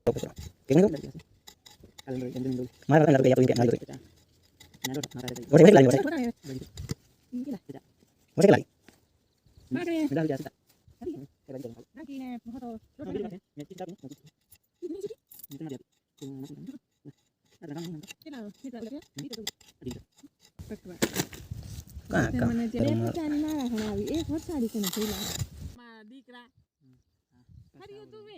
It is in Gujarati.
તો પછી કેમ નું મારા લાગે યા તો કે ના લો ઓરે લાગે ઓરે લાગે મારે મેડા જશે નાખીને મોટો મને ત્યારે પોતાની મારા હણાવી એક વરસાડી છે ને જોઈલા માં દીકરા હરિયો તું વે